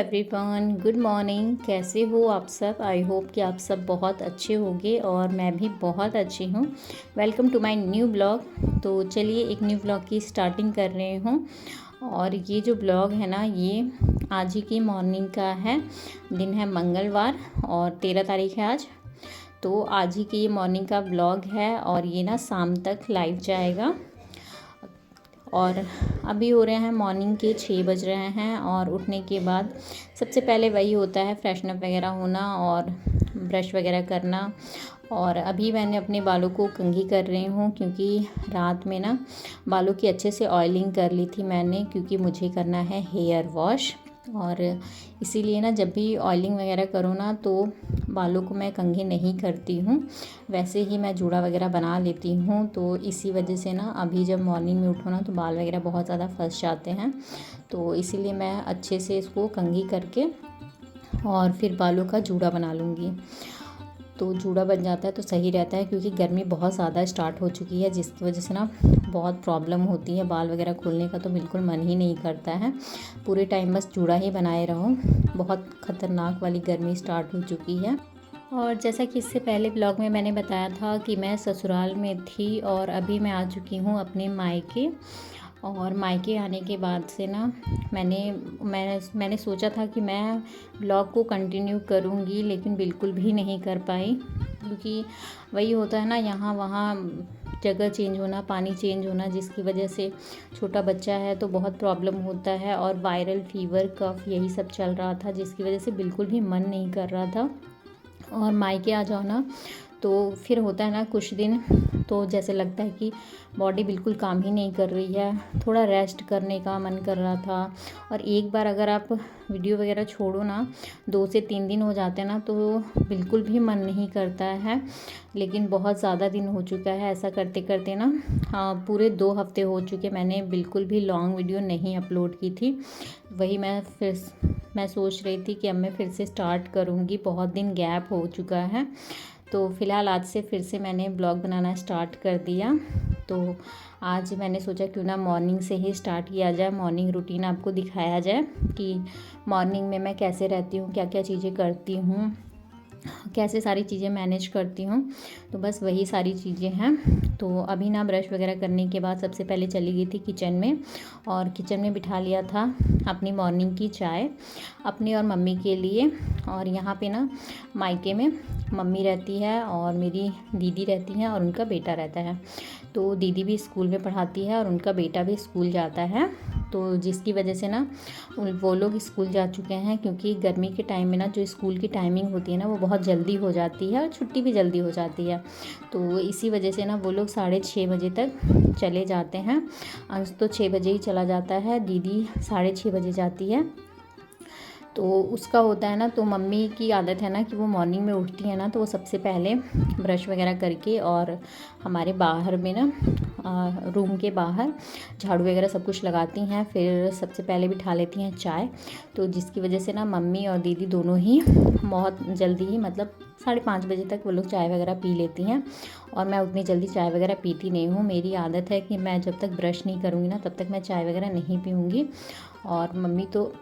Everyone, good morning. कैसे हो आप सब? आई होप कि आप सब बहुत अच्छे होंगे और मैं भी बहुत अच्छी हूँ। Welcome to my new blog. तो चलिए एक न्यू ब्लॉग की स्टार्टिंग कर रही हूँ। और ये जो ब्लॉग है ना, ये आज ही की मॉर्निंग का है। दिन है मंगलवार और 13 तारीख है आज। तो आज ही की ये मॉर्निंग का ब्लॉग है और ये ना शाम तक लाइव जाएगा। और अभी हो रहे हैं मॉर्निंग के 6 बज रहे हैं। और उठने के बाद सबसे पहले वही होता है फ्रेशनअप वगैरह होना और ब्रश वगैरह करना। और अभी मैंने अपने बालों को कंघी कर रही हूँ, क्योंकि रात में ना बालों की अच्छे से ऑयलिंग कर ली थी मैंने, क्योंकि मुझे करना है हेयर वॉश। और इसीलिए ना जब भी ऑयलिंग वगैरह करूँ ना तो बालों को मैं कंघी नहीं करती हूँ, वैसे ही मैं जूड़ा वगैरह बना लेती हूँ। तो इसी वजह से ना अभी जब मॉर्निंग में उठो ना तो बाल वगैरह बहुत ज़्यादा फंस जाते हैं। तो इसीलिए मैं अच्छे से इसको कंघी करके और फिर बालों का जूड़ा बना लूँगी। तो जूड़ा बन जाता है तो सही रहता है, क्योंकि गर्मी बहुत ज़्यादा स्टार्ट हो चुकी है, जिसकी वजह से ना बहुत प्रॉब्लम होती है। बाल वगैरह खोलने का तो बिल्कुल मन ही नहीं करता है, पूरे टाइम बस जूड़ा ही बनाए रहो। बहुत ख़तरनाक वाली गर्मी स्टार्ट हो चुकी है। और जैसा कि इससे पहले ब्लॉग में मैंने बताया था कि मैं ससुराल में थी और अभी मैं आ चुकी हूँ अपने मायके। और मायके आने के बाद से ना मैंने सोचा था कि मैं ब्लॉग को कंटिन्यू करूँगी, लेकिन बिल्कुल भी नहीं कर पाई, क्योंकि वही होता है ना, यहाँ वहाँ जगह चेंज होना, पानी चेंज होना, जिसकी वजह से छोटा बच्चा है तो बहुत प्रॉब्लम होता है। और वायरल फीवर कफ यही सब चल रहा था, जिसकी वजह से बिल्कुल भी मन नहीं कर रहा था। और मायके आ जाओ ना तो फिर होता है ना कुछ दिन, तो जैसे लगता है कि बॉडी बिल्कुल काम ही नहीं कर रही है, थोड़ा रेस्ट करने का मन कर रहा था। और एक बार अगर आप वीडियो वगैरह छोड़ो ना, 2 से 3 दिन हो जाते हैं ना तो बिल्कुल भी मन नहीं करता है। लेकिन बहुत ज़्यादा दिन हो चुका है ऐसा करते करते ना। पूरे 2 हफ्ते हो चुके मैंने बिल्कुल भी लॉन्ग वीडियो नहीं अपलोड की थी। वही मैं सोच रही थी कि अब मैं फिर से स्टार्ट करूँगी, बहुत दिन गैप हो चुका है। तो फ़िलहाल आज से फिर से मैंने ब्लॉग बनाना स्टार्ट कर दिया। तो आज मैंने सोचा क्यों ना मॉर्निंग से ही स्टार्ट किया जाए, मॉर्निंग रूटीन आपको दिखाया जाए कि मॉर्निंग में मैं कैसे रहती हूँ, क्या क्या चीज़ें करती हूँ, कैसे सारी चीज़ें मैनेज करती हूँ। तो बस वही सारी चीज़ें हैं। तो अभी ना ब्रश वगैरह करने के बाद सबसे पहले चली गई थी किचन में, और किचन में बिठा लिया था अपनी मॉर्निंग की चाय अपनी और मम्मी के लिए। और यहाँ पे ना मायके में मम्मी रहती है और मेरी दीदी रहती हैं और उनका बेटा रहता है। तो दीदी भी स्कूल में पढ़ाती है और उनका बेटा भी स्कूल जाता है। तो जिसकी वजह से ना वो लोग स्कूल जा चुके हैं, क्योंकि गर्मी के टाइम में ना जो स्कूल की टाइमिंग होती है ना वो बहुत जल्दी हो जाती है और छुट्टी भी जल्दी हो जाती है। तो इसी वजह से ना वो लोग 6:30 बजे तक चले जाते हैं। अंश तो 6 बजे ही चला जाता है, दीदी 6:30 बजे जाती है। तो उसका होता है ना, तो मम्मी की आदत है ना कि वो मॉर्निंग में उठती है ना तो वो सबसे पहले ब्रश वगैरह करके और हमारे बाहर में ना रूम के बाहर झाड़ू वगैरह सब कुछ लगाती हैं। फिर सबसे पहले बिठा लेती हैं चाय। तो जिसकी वजह से ना मम्मी और दीदी दोनों ही बहुत जल्दी ही, मतलब 5:30 बजे तक वो लोग चाय वगैरह पी लेती हैं। और मैं उतनी जल्दी चाय वगैरह पीती नहीं हूँ, मेरी आदत है कि मैं जब तक ब्रश नहीं करूँगी ना तब तक मैं चाय वगैरह नहीं पीऊँगी। और मम्मी तो,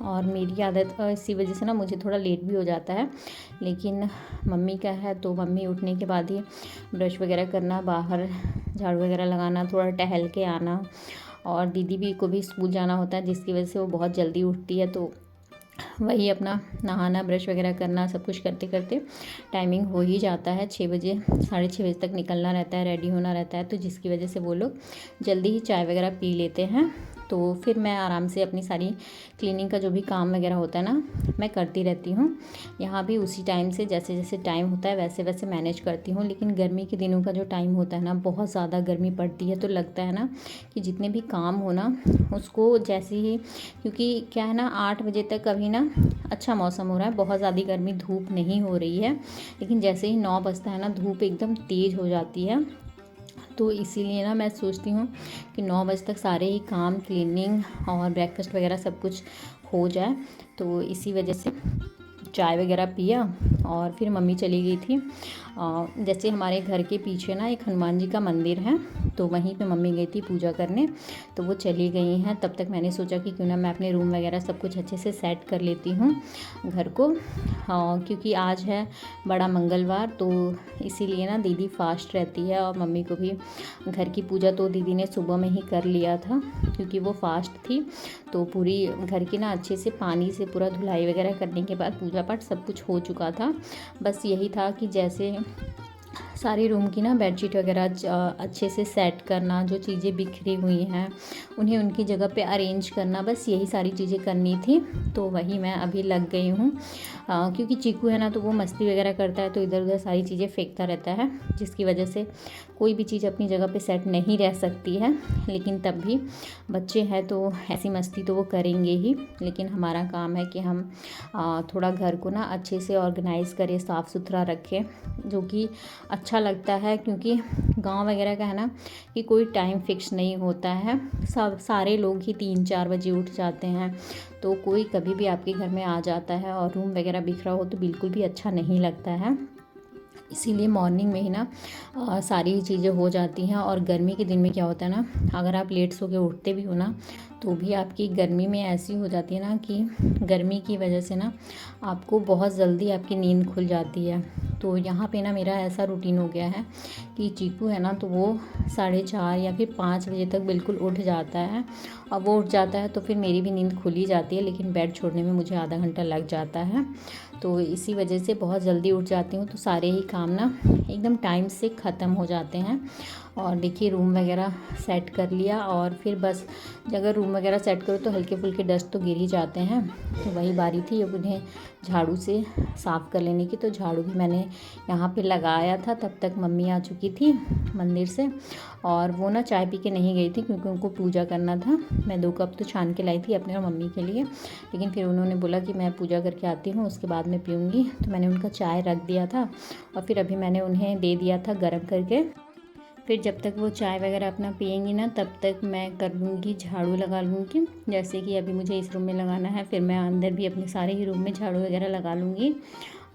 और मेरी आदत इसी वजह से ना मुझे थोड़ा लेट भी हो जाता है। लेकिन मम्मी का है तो मम्मी उठने के बाद ही ब्रश वगैरह करना, बाहर झाड़ू वगैरह लगाना, थोड़ा टहल के आना। और दीदी भी को भी स्कूल जाना होता है, जिसकी वजह से वो बहुत जल्दी उठती है। तो वही अपना नहाना, ब्रश वगैरह करना, सब कुछ करते करते टाइमिंग हो ही जाता है 6 बजे, 6:30 बजे तक निकलना रहता है, रेडी होना रहता है। तो जिसकी वजह से वो लोग जल्दी ही चाय वगैरह पी लेते हैं। तो फिर मैं आराम से अपनी सारी क्लीनिंग का जो भी काम वगैरह होता है ना मैं करती रहती हूँ। यहाँ भी उसी टाइम से जैसे जैसे टाइम होता है वैसे वैसे मैनेज करती हूँ। लेकिन गर्मी के दिनों का जो टाइम होता है ना, बहुत ज़्यादा गर्मी पड़ती है, तो लगता है ना कि जितने भी काम हो ना उसको जैसे ही, क्योंकि क्या है ना 8 बजे तक अभी ना अच्छा मौसम हो रहा है, बहुत ज़्यादा गर्मी धूप नहीं हो रही है। लेकिन जैसे ही 9 बजता है ना धूप एकदम तेज़ हो जाती है। तो इसीलिए ना मैं सोचती हूँ कि 9 बजे तक सारे ही काम, क्लीनिंग और ब्रेकफास्ट वगैरह सब कुछ हो जाए। तो इसी वजह से चाय वगैरह पिया और फिर मम्मी चली गई थी। जैसे हमारे घर के पीछे ना एक हनुमान जी का मंदिर है, तो वहीं पे मम्मी गई थी पूजा करने, तो वो चली गई हैं। तब तक मैंने सोचा कि क्यों ना मैं अपने रूम वगैरह सब कुछ अच्छे से सेट कर लेती हूँ घर को। क्योंकि आज है बड़ा मंगलवार, तो इसीलिए ना दीदी फास्ट रहती है और मम्मी को भी घर की पूजा तो दीदी ने सुबह में ही कर लिया था, क्योंकि वो फास्ट थी। तो पूरी घर की ना अच्छे से पानी से पूरा धुलाई वगैरह करने के बाद पूजा पाठ सब कुछ हो चुका था। बस यही था कि जैसे सारी रूम की ना बेडशीट वगैरह अच्छे से सेट करना, जो चीज़ें बिखरी हुई हैं उन्हें उनकी जगह पे अरेंज करना, बस यही सारी चीज़ें करनी थी। तो वही मैं अभी लग गई हूँ। क्योंकि चीकू है ना, तो वो मस्ती वगैरह करता है, तो इधर उधर सारी चीज़ें फेंकता रहता है, जिसकी वजह से कोई भी चीज़ अपनी जगह पे सेट नहीं रह सकती है। लेकिन तब भी बच्चे हैं तो ऐसी मस्ती तो वो करेंगे ही। लेकिन हमारा काम है कि हम थोड़ा घर को ना अच्छे से ऑर्गेनाइज़ करें, साफ़ सुथरा रखें, जो कि अच्छा लगता है। क्योंकि गांव वगैरह का है ना कि कोई टाइम फिक्स नहीं होता है, सब सारे लोग ही 3-4 बजे उठ जाते हैं, तो कोई कभी भी आपके घर में आ जाता है और रूम वगैरह बिखरा हो तो बिल्कुल भी अच्छा नहीं लगता है। इसीलिए मॉर्निंग में ही ना सारी चीज़ें हो जाती हैं। और गर्मी के दिन में क्या होता है ना, अगर आप लेट सो के उठते भी हो ना, तो भी आपकी गर्मी में ऐसी हो जाती है ना कि गर्मी की वजह से ना आपको बहुत जल्दी आपकी नींद खुल जाती है। तो यहाँ पे ना मेरा ऐसा रूटीन हो गया है कि चीकू है ना, तो वो 4:30 या फिर 5 बजे तक बिल्कुल उठ जाता है। और वो उठ जाता है तो फिर मेरी भी नींद खुल ही जाती है, लेकिन बेड छोड़ने में मुझे आधा घंटा लग जाता है। तो इसी वजह से बहुत जल्दी उठ जाती हूँ, तो सारे ही काम ना एकदम टाइम से ख़त्म हो जाते हैं। और देखिए रूम वगैरह सेट कर लिया, और फिर बस अगर रूम वगैरह सेट करो तो हल्के फुल्के डस्ट तो गिर ही जाते हैं। तो वही बारी थी अब उन्हें झाड़ू से साफ़ कर लेने की। तो झाड़ू भी मैंने यहाँ पे लगाया था, तब तक मम्मी आ चुकी थी मंदिर से। और वो ना चाय पी के नहीं गई थी, क्योंकि उनको पूजा करना था। मैं 2 कप तो छान के लाई थी अपने और मम्मी के लिए, लेकिन फिर उन्होंने बोला कि मैं पूजा करके आती हूँ, उसके बाद में पीऊँगी। तो मैंने उनका चाय रख दिया था और फिर अभी मैंने उन्हें दे दिया था गर्म करके। फिर जब तक वो चाय वगैरह अपना पियेंगी ना, तब तक मैं कर लूँगी, झाड़ू लगा लूँगी। जैसे कि अभी मुझे इस रूम में लगाना है, फिर मैं अंदर भी अपने सारे ही रूम में झाड़ू वगैरह लगा लूँगी।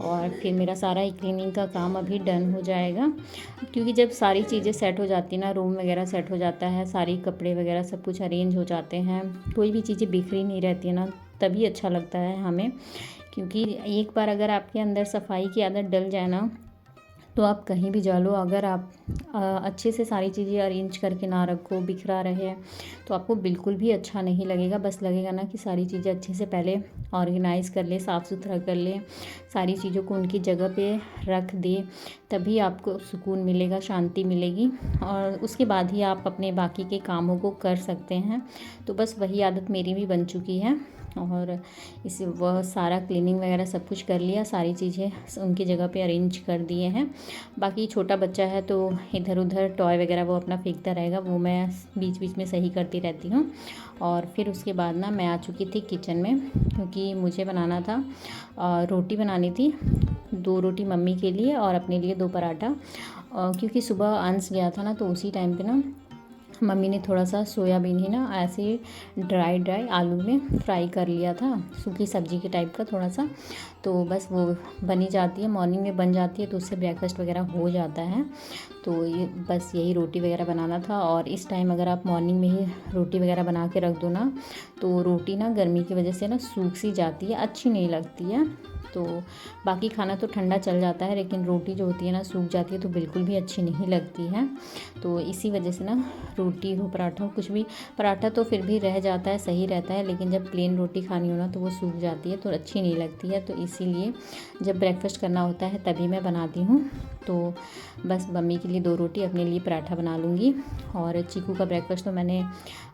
और फिर मेरा सारा ही क्लीनिंग का काम अभी डन हो जाएगा। क्योंकि जब सारी चीज़ें सेट हो जाती ना, रूम वगैरह सेट हो जाता है, सारी कपड़े वगैरह सब कुछ अरेंज हो जाते हैं, कोई भी चीज़ें बिखरी नहीं रहती है ना, तभी अच्छा लगता है हमें। क्योंकि एक बार अगर आपके अंदर सफाई की आदत डल जाए ना, तो आप कहीं भी जा लो, अगर आप अच्छे से सारी चीज़ें अरेंज करके ना रखो, बिखरा रहे, तो आपको बिल्कुल भी अच्छा नहीं लगेगा। बस लगेगा ना कि सारी चीज़ें अच्छे से पहले ऑर्गेनाइज़ कर ले, साफ़ सुथरा कर ले, सारी चीज़ों को उनकी जगह पे रख दे, तभी आपको सुकून मिलेगा, शांति मिलेगी। और उसके बाद ही आप अपने बाकी के कामों को कर सकते हैं। तो बस वही आदत मेरी भी बन चुकी है। और इसे वह सारा क्लीनिंग वगैरह सब कुछ कर लिया, सारी चीज़ें उनकी जगह पे अरेंज कर दिए हैं। बाकी छोटा बच्चा है तो इधर उधर टॉय वगैरह वो अपना फेंकता रहेगा, वो मैं बीच बीच में सही करती रहती हूँ। और फिर उसके बाद ना मैं आ चुकी थी किचन में, क्योंकि मुझे बनाना था, रोटी बनानी थी, 2 रोटी मम्मी के लिए और अपने लिए 2 पराठा। क्योंकि सुबह अंश गया था ना, तो उसी टाइम पे ना मम्मी ने थोड़ा सा सोयाबीन ही ना ऐसे ड्राई आलू में फ्राई कर लिया था, सूखी सब्जी के टाइप का थोड़ा सा। तो बस वो बनी जाती है, मॉर्निंग में बन जाती है, तो उससे ब्रेकफास्ट वगैरह हो जाता है। तो ये बस यही रोटी वगैरह बनाना था। और इस टाइम अगर आप मॉर्निंग में ही रोटी वगैरह बना के रख दो ना, तो रोटी ना गर्मी की वजह से ना सूख सी जाती है, अच्छी नहीं लगती है। तो बाकी खाना तो ठंडा चल जाता है, लेकिन रोटी जो होती है ना सूख जाती है, तो बिल्कुल भी अच्छी नहीं लगती है। तो इसी वजह से ना रोटी हो पराठा हो कुछ भी, पराठा तो फिर भी रह जाता है, सही रहता है, लेकिन जब प्लेन रोटी खानी हो ना तो वो सूख जाती है, तो अच्छी नहीं लगती है। तो इसीलिए जब ब्रेकफास्ट करना होता है तभी मैं बनाती हूँ। तो बस मम्मी के लिए 2 रोटी, अपने लिए पराठा बना लूँगी। और चीकू का ब्रेकफास्ट तो मैंने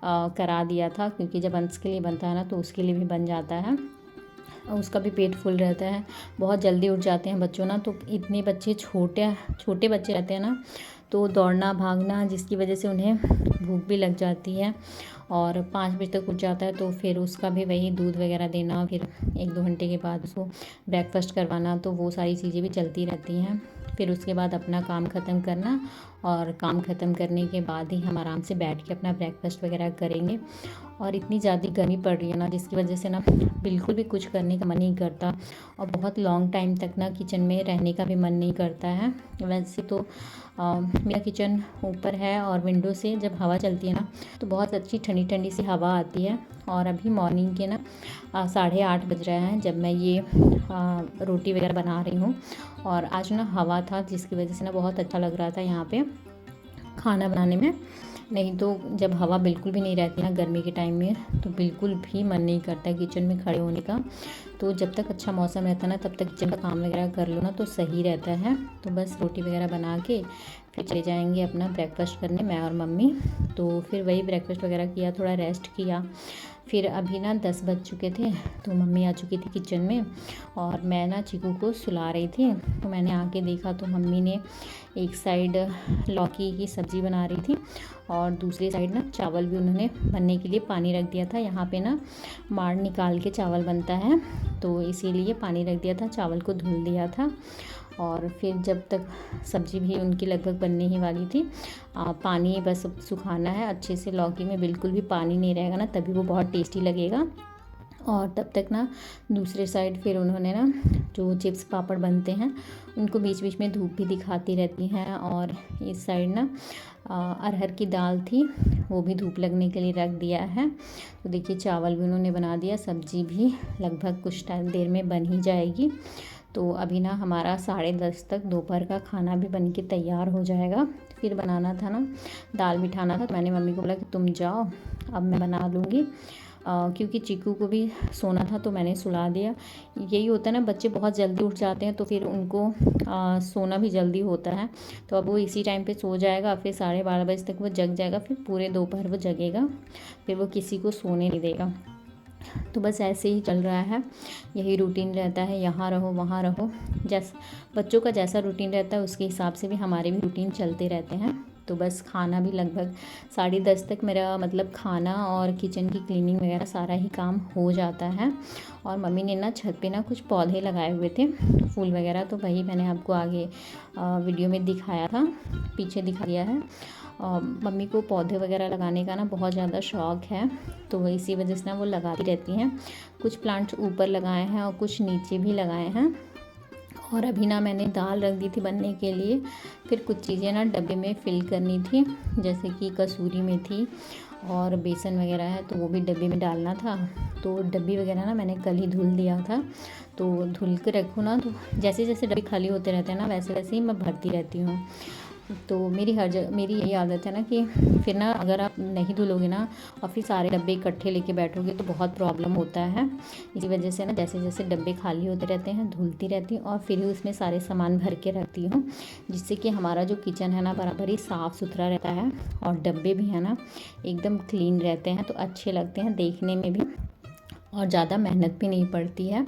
करा दिया था, क्योंकि जब अंश के लिए बनता है ना तो उसके लिए भी बन जाता है, उसका भी पेट फुल रहता है। बहुत जल्दी उठ जाते हैं बच्चों ना, तो इतने बच्चे छोटे बच्चे रहते हैं ना, तो दौड़ना भागना जिसकी वजह से उन्हें भूख भी लग जाती है। और 5 बजे तक उठ जाता है, तो फिर उसका भी वही दूध वगैरह देना, फिर 1-2 घंटे के बाद उसको ब्रेकफास्ट करवाना, तो वो सारी चीज़ें भी चलती रहती हैं। फिर उसके बाद अपना काम ख़त्म करना, और काम ख़त्म करने के बाद ही हम आराम से बैठ के अपना ब्रेकफास्ट वगैरह करेंगे। और इतनी ज़्यादा गर्मी पड़ रही है ना, जिसकी वजह से ना बिल्कुल भी कुछ करने का मन नहीं करता, और बहुत लॉन्ग टाइम तक ना किचन में रहने का भी मन नहीं करता है। वैसे तो मेरा किचन ऊपर है, और विंडो से जब हवा चलती है ना तो बहुत अच्छी ठंडी ठंडी सी हवा आती है। और अभी मॉर्निंग के ना 8:30 बज रहे हैं जब मैं ये रोटी वगैरह बना रही हूँ। और आज ना हवा था, जिसकी वजह से ना बहुत अच्छा लग रहा था यहाँ पे खाना बनाने में। नहीं तो जब हवा बिल्कुल भी नहीं रहती ना गर्मी के टाइम में, तो बिल्कुल भी मन नहीं करता किचन में खड़े होने का। तो जब तक अच्छा मौसम रहता है ना, तब तक किचन का काम वगैरह कर लो ना तो सही रहता है। तो बस रोटी वगैरह बना के फिर चले जाएंगे अपना ब्रेकफास्ट करने, मैं और मम्मी। तो फिर वही ब्रेकफास्ट वगैरह किया, थोड़ा रेस्ट किया। फिर अभी ना 10 बज चुके थे, तो मम्मी आ चुकी थी किचन में, और मैं ना चीकू को सुला रही थी। तो मैंने आके देखा तो मम्मी ने एक साइड लौकी की सब्ज़ी बना रही थी, और दूसरी साइड ना चावल भी उन्होंने बनने के लिए पानी रख दिया था। यहाँ पे ना माड़ निकाल के चावल बनता है, तो इसीलिए पानी रख दिया था, चावल को धुल दिया था। और फिर जब तक सब्ज़ी भी उनकी लगभग बनने ही वाली थी, पानी बस सुखाना है अच्छे से। लौकी में बिल्कुल भी पानी नहीं रहेगा ना, तभी वो बहुत टेस्टी लगेगा। और तब तक ना दूसरे साइड फिर उन्होंने ना जो चिप्स पापड़ बनते हैं उनको बीच बीच में धूप भी दिखाती रहती हैं। और इस साइड ना अरहर की दाल थी, वो भी धूप लगने के लिए रख दिया है। तो देखिए चावल भी उन्होंने बना दिया, सब्ज़ी भी लगभग कुछ टाइम देर में बन ही जाएगी। तो अभी ना हमारा 10:30 तक दोपहर का खाना भी बन के तैयार हो जाएगा। फिर बनाना था ना, दाल बिठाना था, तो मैंने मम्मी को बोला कि तुम जाओ, अब मैं बना लूँगी। क्योंकि चीकू को भी सोना था तो मैंने सुला दिया। यही होता है ना, बच्चे बहुत जल्दी उठ जाते हैं तो फिर उनको सोना भी जल्दी होता है। तो अब वो इसी टाइम पे सो जाएगा, फिर 12:30 बजे तक वो जग जाएगा, फिर पूरे दोपहर वो जगेगा, फिर वो किसी को सोने नहीं देगा। तो बस ऐसे ही चल रहा है, यही रूटीन रहता है, यहाँ रहो वहाँ रहो। बच्चों का जैसा रूटीन रहता है उसके हिसाब से भी हमारे भी रूटीन चलते रहते हैं। तो बस खाना भी लगभग 10:30 तक मेरा मतलब खाना और किचन की क्लीनिंग वगैरह सारा ही काम हो जाता है। और मम्मी ने ना छत पे ना कुछ पौधे लगाए हुए थे, फूल वगैरह, तो वही मैंने आपको आगे वीडियो में दिखाया था, पीछे दिखा दिया है। मम्मी को पौधे वगैरह लगाने का ना बहुत ज़्यादा शौक़ है, तो इसी वजह से ना वो लगाती रहती हैं। कुछ प्लांट्स ऊपर लगाए हैं और कुछ नीचे भी लगाए हैं। और अभी ना मैंने दाल रख दी थी बनने के लिए, फिर कुछ चीज़ें ना डब्बे में फ़िल करनी थी, जैसे कि कसूरी मेथी और बेसन वगैरह है, तो वो भी डब्बे में डालना था। तो डब्बी वगैरह ना मैंने कल ही धुल दिया था, तो धुल के रखो ना, तो जैसे जैसे डब्बे खाली होते रहते हैं ना, वैसे वैसे ही मैं भरती रहती हूँ। तो मेरी मेरी यही आदत है ना कि फिर ना अगर आप नहीं धुलोगे ना और फिर सारे डब्बे इकट्ठे लेके बैठोगे तो बहुत प्रॉब्लम होता है। इसी वजह से ना जैसे जैसे डब्बे खाली होते रहते हैं धुलती रहती हूँ, और फिर ही उसमें सारे सामान भर के रखती हूँ, जिससे कि हमारा जो किचन है ना बराबर ही साफ़ सुथरा रहता है, और डब्बे भी हैं ना एकदम क्लीन रहते हैं, तो अच्छे लगते हैं देखने में भी, और ज़्यादा मेहनत भी नहीं पड़ती है।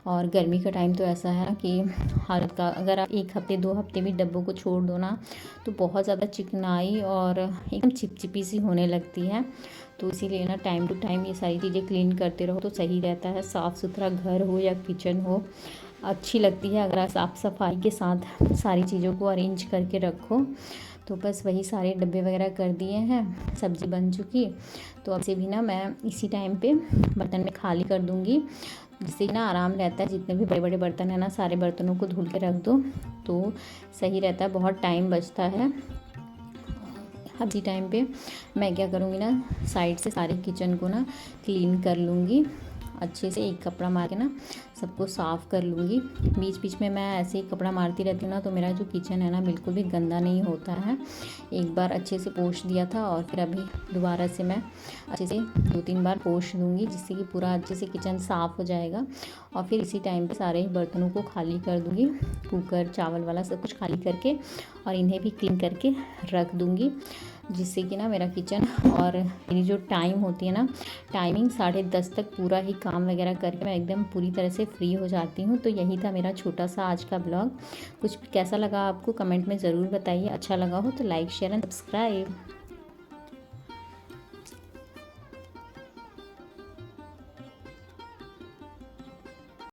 और गर्मी का टाइम तो ऐसा है कि हालत का, अगर आप 1 हफ्ते 2 हफ्ते भी डब्बों को छोड़ दो ना तो बहुत ज़्यादा चिकनाई और एकदम चिपचिपी सी होने लगती है। तो इसीलिए ना टाइम टू टाइम ये सारी चीज़ें क्लीन करते रहो तो सही रहता है। साफ़ सुथरा घर हो या किचन हो, अच्छी लगती है अगर आप साफ़ सफाई के साथ सारी चीज़ों को अरेंज करके रखो। तो बस वही सारे डब्बे वगैरह कर दिए हैं, सब्ज़ी बन चुकी। तो अब से भी ना मैं इसी टाइम पे बर्तन में खाली कर दूँगी, जिससे ना आराम रहता है। जितने भी बड़े बड़े बर्तन हैं ना, सारे बर्तनों को धुल के रख दो तो सही रहता है, बहुत टाइम बचता है। अब इसी टाइम पे मैं क्या करूँगी ना, साइड से सारे किचन को ना क्लीन कर लूँगी अच्छे से, एक कपड़ा मार के ना सबको साफ़ कर लूँगी। बीच बीच में मैं ऐसे ही कपड़ा मारती रहती हूँ ना, तो मेरा जो किचन है ना बिल्कुल भी गंदा नहीं होता है। एक बार अच्छे से पोंछ दिया था, और फिर अभी दोबारा से मैं अच्छे से 2-3 बार पोंछ दूँगी, जिससे कि पूरा अच्छे से किचन साफ़ हो जाएगा। और फिर इसी टाइम पे सारे ही बर्तनों को खाली कर दूँगी, कुकर चावल वाला सब कुछ खाली करके, और इन्हें भी क्लीन करके रख दूँगी। जिससे कि ना मेरा किचन और मेरी जो टाइम होती है ना, टाइमिंग 10:30 तक पूरा ही काम वगैरह करके मैं एकदम पूरी तरह से फ्री हो जाती हूँ। तो यही था मेरा छोटा सा आज का ब्लॉग। कुछ कैसा लगा आपको कमेंट में ज़रूर बताइए। अच्छा लगा हो तो लाइक शेयर एंड सब्सक्राइब।